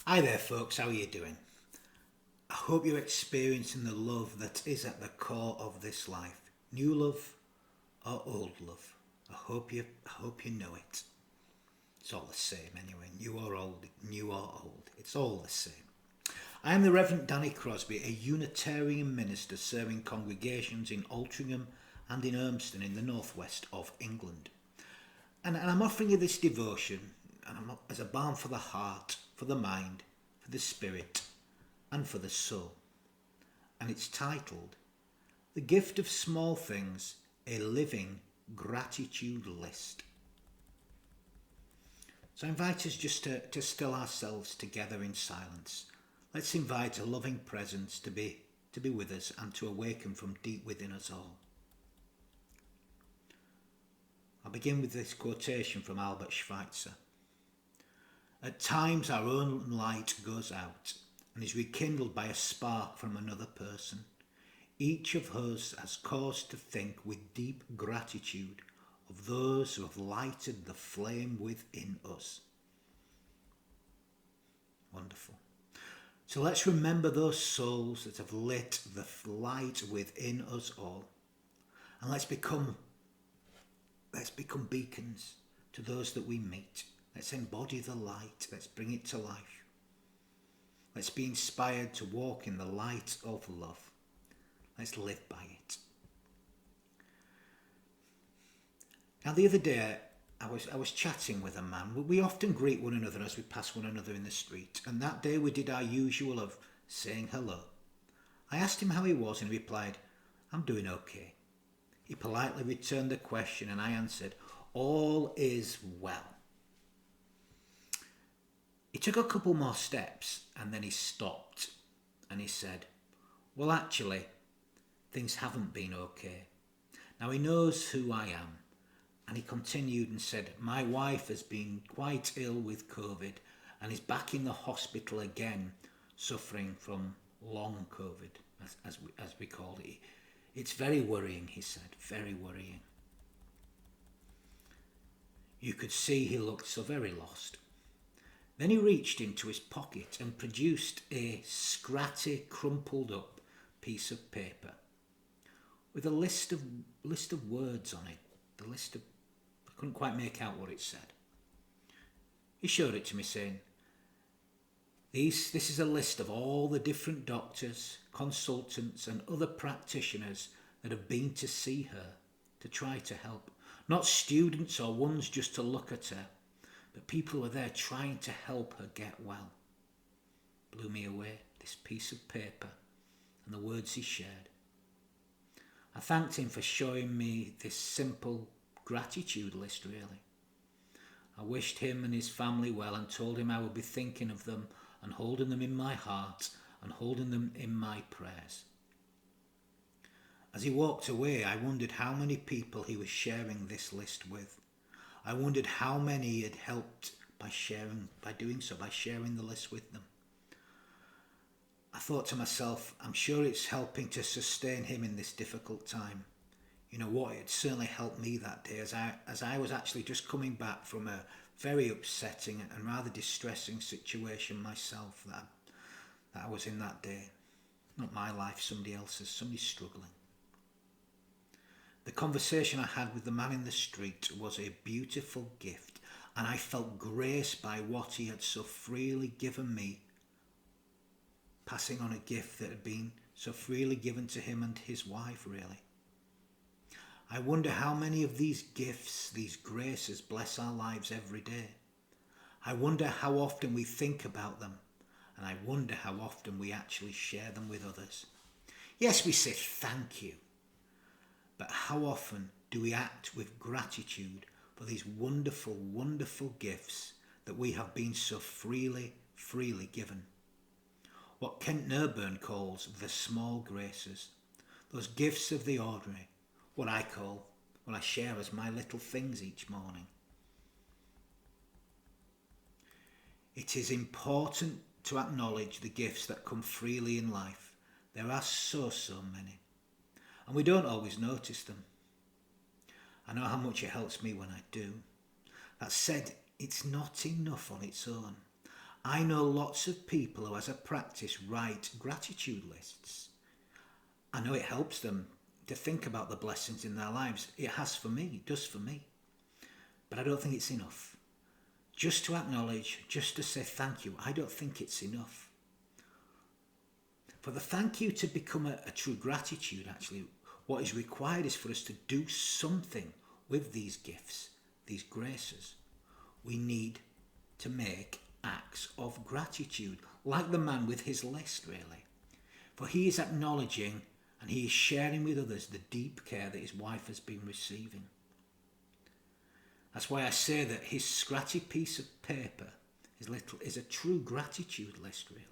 Hi there, folks. How are you doing? I hope you're experiencing the love that is at the core of this life. New love or old love. I hope you know it. It's all the same anyway. New or old. It's all the same. I am the Reverend Danny Crosby, a Unitarian minister serving congregations in Altrincham and in Urmston in the northwest of England. And I'm offering you this devotion as a balm for the heart, for the mind, for the spirit, and for the soul. And it's titled, The Gift of Small Things, a Living Gratitude List. So I invite us just to still ourselves together in silence. Let's invite a loving presence to be with us and to awaken from deep within us all. I'll begin with this quotation from Albert Schweitzer. At times our own light goes out and is rekindled by a spark from another person. Each of us has cause to think with deep gratitude of those who have lighted the flame within us. Wonderful. So let's remember those souls that have lit the light within us all. And let's become beacons to those that we meet. Let's embody the light. Let's bring it to life. Let's be inspired to walk in the light of love. Let's live by it. Now, the other day, I was chatting with a man. We often greet one another as we pass one another in the street, and that day we did our usual of saying hello. I asked him how he was, and he replied, "I'm doing okay." He politely returned the question, and I answered, "All is well." He took a couple more steps, and then he stopped, and he said, "Well, actually, things haven't been okay." Now, he knows who I am. And he continued and said, "My wife has been quite ill with COVID and is back in the hospital again, suffering from long COVID, as we called it. It's very worrying," he said, "very worrying." You could see he looked so very lost. Then he reached into his pocket and produced a scratty, crumpled up piece of paper with a list of words on it. I couldn't quite make out what it said. He showed it to me saying, this is a list of all the different doctors, consultants and other practitioners that have been to see her to try to help. Not students or ones just to look at her, but people who are there trying to help her get well. Blew me away, this piece of paper and the words he shared. I thanked him for showing me this simple gratitude list, really. I wished him and his family well and told him I would be thinking of them and holding them in my heart and holding them in my prayers. As he walked away, I wondered how many people he was sharing this list with. I wondered how many he had helped by sharing the list with them. I thought to myself, I'm sure it's helping to sustain him in this difficult time. You know what, it certainly helped me that day as I was actually just coming back from a very upsetting and rather distressing situation myself that I was in that day. Not my life, somebody else's, somebody struggling. The conversation I had with the man in the street was a beautiful gift, and I felt graced by what he had so freely given me, passing on a gift that had been so freely given to him and his wife, really. I wonder how many of these gifts, these graces, bless our lives every day. I wonder how often we think about them, and I wonder how often we actually share them with others. Yes, we say thank you, but how often do we act with gratitude for these wonderful, wonderful gifts that we have been so freely given? What Kent Nerburn calls the small graces, those gifts of the ordinary, what I share as my little things each morning. It is important to acknowledge the gifts that come freely in life. There are so many, and we don't always notice them. I know how much it helps me when I do. That said, it's not enough on its own. I know lots of people who, as a practice, write gratitude lists. I know it helps them to think about the blessings in their lives. It has for me, it does for me. But I don't think it's enough. Just to acknowledge, just to say thank you, I don't think it's enough. For the thank you to become a true gratitude, actually, what is required is for us to do something with these gifts, these graces. We need to make acts of gratitude, like the man with his list, really. For he is acknowledging and he is sharing with others the deep care that his wife has been receiving. That's why I say that his scratty piece of paper is a true gratitude list, really.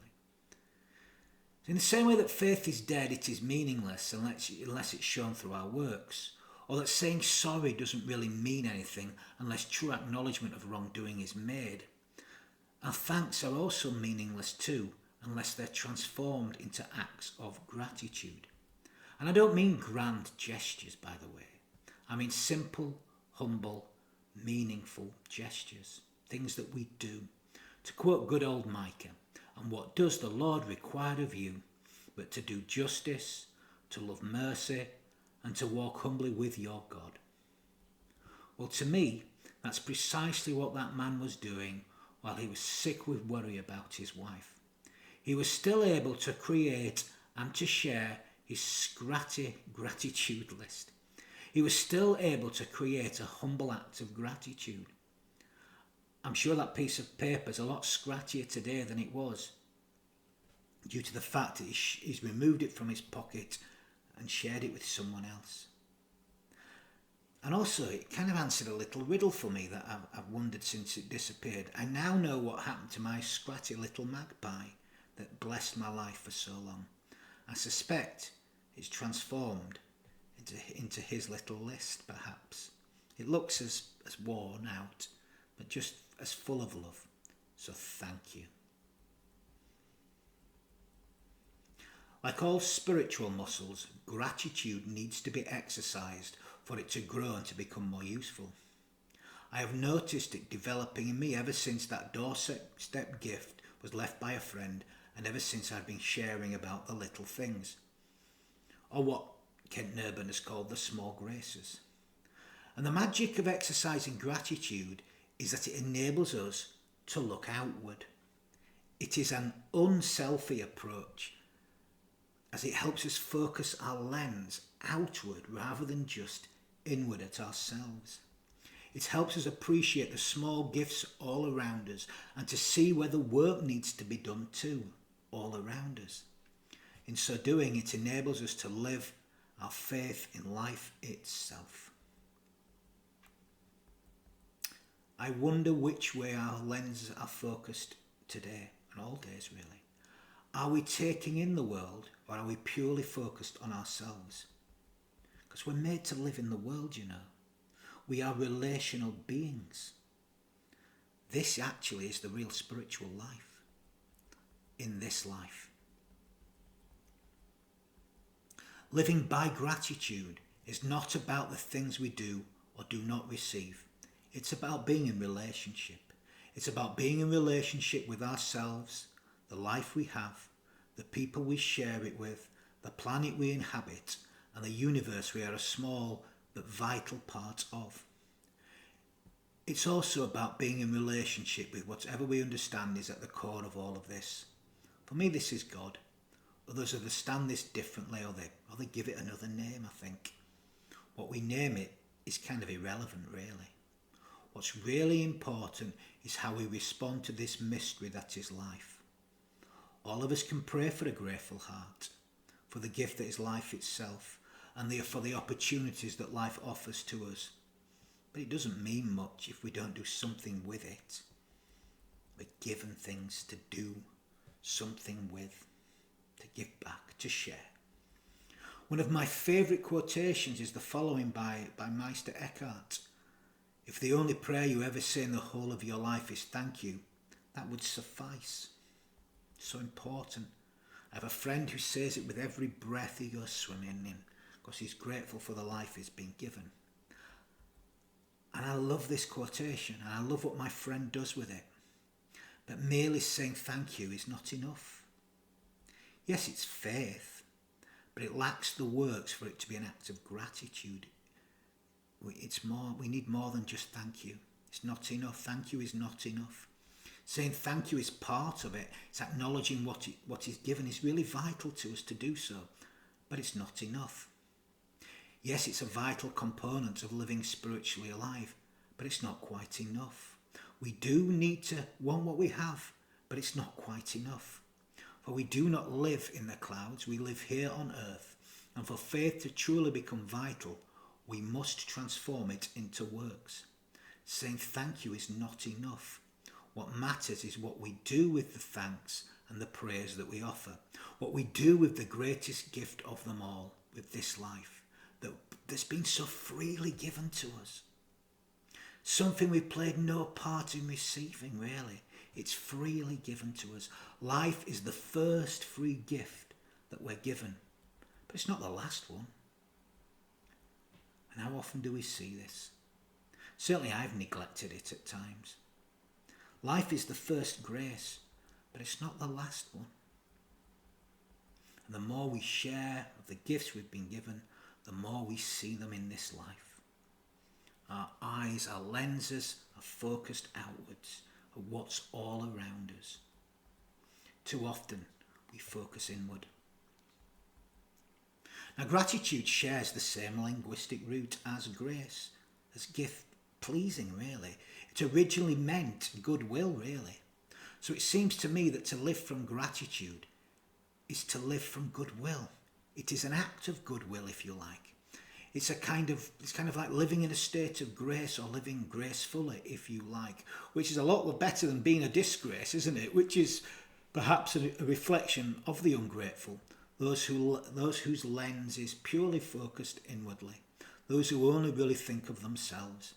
In the same way that faith is dead, it is meaningless unless it's shown through our works, or that saying sorry doesn't really mean anything unless true acknowledgement of wrongdoing is made. Our thanks are also meaningless too, unless they're transformed into acts of gratitude. And I don't mean grand gestures, by the way. I mean simple, humble, meaningful gestures, things that we do. To quote good old Micah, and what does the Lord require of you, but to do justice, to love mercy, and to walk humbly with your God? Well, to me, that's precisely what that man was doing while he was sick with worry about his wife. He was still able to create and to share his scratty gratitude list. He was still able to create a humble act of gratitude. I'm sure that piece of paper is a lot scrattier today than it was, due to the fact that he's removed it from his pocket and shared it with someone else. And also, it kind of answered a little riddle for me that I've wondered since it disappeared. I now know what happened to my scratty little magpie that blessed my life for so long. I suspect it's transformed into his little list, perhaps. It looks as worn out, but just as full of love. So thank you. Like all spiritual muscles, gratitude needs to be exercised for it to grow and to become more useful. I have noticed it developing in me ever since that doorstep gift was left by a friend, and ever since I've been sharing about the little things, or what Kent Nerburn has called the small graces. And the magic of exercising gratitude is that it enables us to look outward. It is an unselfie approach, as it helps us focus our lens outward rather than just inward at ourselves. It helps us appreciate the small gifts all around us and to see where the work needs to be done too, all around us. In so doing, it enables us to live our faith in life itself. I wonder which way our lenses are focused today, and all days really. Are we taking in the world, or are we purely focused on ourselves? Because we're made to live in the world, you know. We are relational beings. This actually is the real spiritual life, in this life. Living by gratitude is not about the things we do or do not receive. It's about being in relationship. It's about being in relationship with ourselves, the life we have, the people we share it with, the planet we inhabit, and the universe we are a small but vital part of. It's also about being in relationship with whatever we understand is at the core of all of this. For me, this is God. Others understand this differently, or they give it another name, I think. What we name it is kind of irrelevant, really. What's really important is how we respond to this mystery that is life. All of us can pray for a grateful heart, for the gift that is life itself, and for the opportunities that life offers to us. But it doesn't mean much if we don't do something with it. We're given things to do something with, to give back, to share. One of my favourite quotations is the following by Meister Eckhart. If the only prayer you ever say in the whole of your life is thank you, that would suffice. So important. I have a friend who says it with every breath he goes swimming in, because he's grateful for the life he's been given. And I love this quotation, and I love what my friend does with it. But merely saying thank you is not enough. Yes, it's faith, but it lacks the works for it to be an act of gratitude. We need more than just thank you. It's not enough. Thank you is not enough. Saying thank you is part of it. It's acknowledging what is given is really vital to us to do so, but it's not enough. Yes, it's a vital component of living spiritually alive, but it's not quite enough. We do need to want what we have, but it's not quite enough. For we do not live in the clouds, we live here on earth. And for faith to truly become vital, we must transform it into works. Saying thank you is not enough. What matters is what we do with the thanks and the praise that we offer. What we do with the greatest gift of them all, with this life, that's been so freely given to us. Something we played no part in receiving, really. It's freely given to us. Life is the first free gift that we're given, but it's not the last one. And how often do we see this? Certainly I've neglected it at times. Life is the first grace, but it's not the last one. And the more we share of the gifts we've been given, the more we see them in this life. Our eyes, our lenses are focused outwards at what's all around us. Too often we focus inward. Now, gratitude shares the same linguistic root as grace, as gift pleasing, really. It originally meant goodwill, really. So it seems to me that to live from gratitude is to live from goodwill. It is an act of goodwill, if you like. It's kind of like living in a state of grace, or living gracefully, if you like, which is a lot better than being a disgrace, isn't it? Which is perhaps a reflection of the ungrateful, those whose lens is purely focused inwardly, those who only really think of themselves,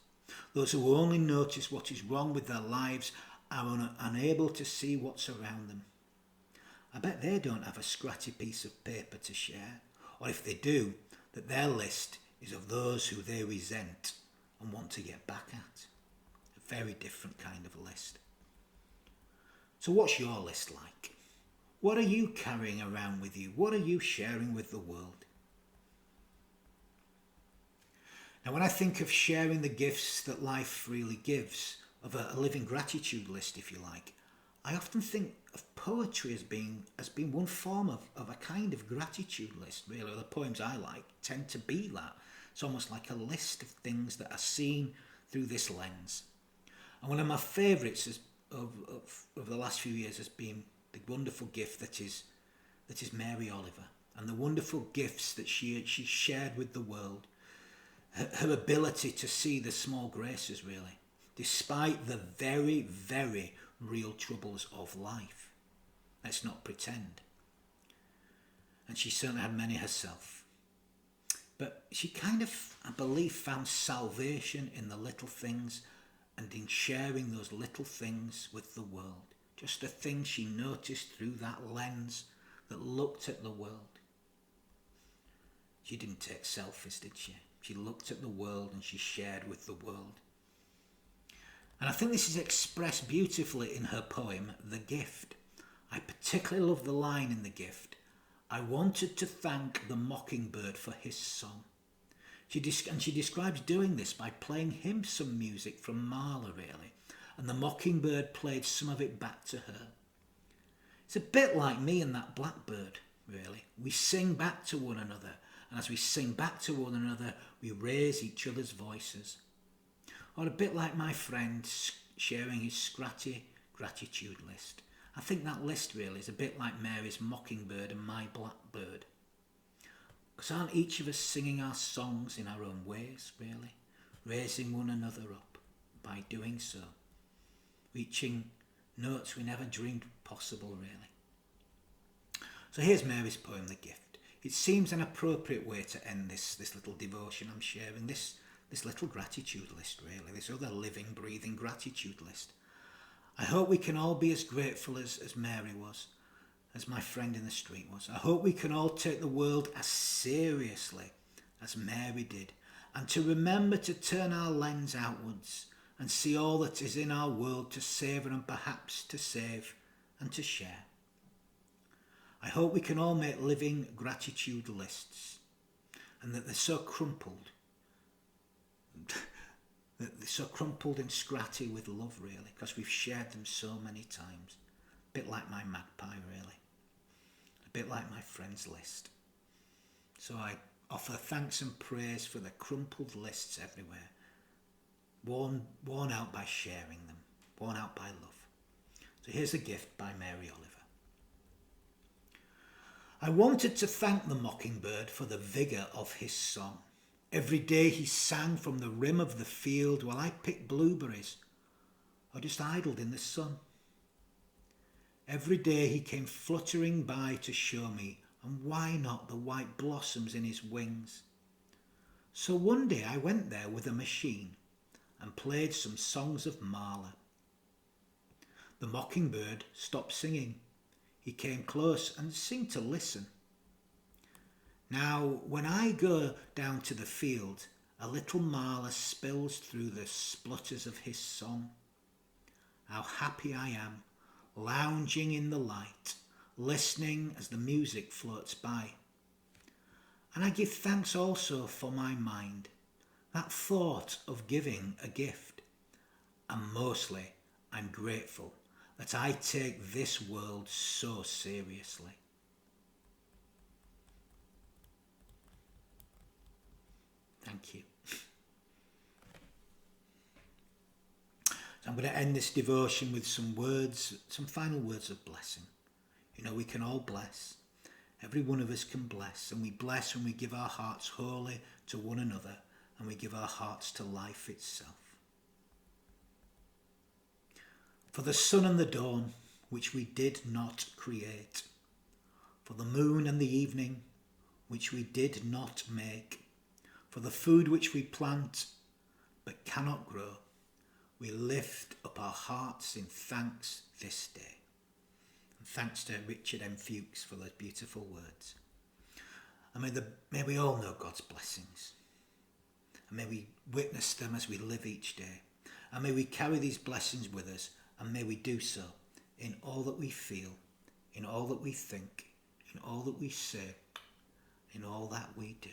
those who only notice what is wrong with their lives are unable to see what's around them. I bet they don't have a scratty piece of paper to share, or if they do, that their list is of those who they resent and want to get back at. A very different kind of list. So what's your list like? What are you carrying around with you? What are you sharing with the world? Now, when I think of sharing the gifts that life freely gives, of a living gratitude list, if you like, I often think of poetry as being one form of a kind of gratitude list, really. The poems I like tend to be that. It's almost like a list of things that are seen through this lens. And one of my favourites of the last few years has been the wonderful gift that is Mary Oliver, and the wonderful gifts that she shared with the world. Her ability to see the small graces, really, despite the very, very real troubles of life. Let's not pretend. And she certainly had many herself. But she kind of, I believe, found salvation in the little things and in sharing those little things with the world. Just the things she noticed through that lens that looked at the world. She didn't take selfies, did she? She looked at the world and she shared with the world. And I think this is expressed beautifully in her poem, The Gift. I particularly love the line in The Gift, "I wanted to thank the mockingbird for his song." She describes doing this by playing him some music from Mahler, really, and the mockingbird played some of it back to her. It's a bit like me and that blackbird, really. We sing back to one another, and as we sing back to one another, we raise each other's voices. Or a bit like my friend sharing his scratty gratitude list. I think that list really is a bit like Mary's mockingbird and my blackbird. Because aren't each of us singing our songs in our own ways, really? Raising one another up by doing so. Reaching notes we never dreamed possible, really. So here's Mary's poem, The Gift. It seems an appropriate way to end this little devotion I'm sharing, this little gratitude list, really, this other living, breathing gratitude list. I hope we can all be as grateful as Mary was, as my friend in the street was. I hope we can all take the world as seriously as Mary did, and to remember to turn our lens outwards and see all that is in our world to savour and perhaps to save and to share. I hope we can all make living gratitude lists, and that they're so crumpled, that they're so crumpled and scratty with love, really, because we've shared them so many times. A bit like my magpie, really. A bit like my friends list. So I offer thanks and praise for the crumpled lists everywhere, worn out by sharing them, worn out by love. So here's a gift by Mary Oliver. I wanted to thank the mockingbird for the vigour of his song. Every day he sang from the rim of the field while I picked blueberries or just idled in the sun. Every day he came fluttering by to show me, and why not, the white blossoms in his wings. So one day I went there with a machine and played some songs of Marla. The mockingbird stopped singing. He came close and seemed to listen. Now, when I go down to the field, a little Marla spills through the splutters of his song. How happy I am, lounging in the light, listening as the music floats by. And I give thanks also for my mind, that thought of giving a gift. And mostly, I'm grateful that I take this world so seriously. Thank you. So I'm going to end this devotion with some words, some final words of blessing. You know, we can all bless. Every one of us can bless, and we bless when we give our hearts wholly to one another, and we give our hearts to life itself. For the sun and the dawn, which we did not create, for the moon and the evening, which we did not make, for the food which we plant but cannot grow, we lift up our hearts in thanks this day. And thanks to Richard M. Fuchs for those beautiful words. And may we all know God's blessings. And may we witness them as we live each day. And may we carry these blessings with us, and may we do so in all that we feel, in all that we think, in all that we say, in all that we do.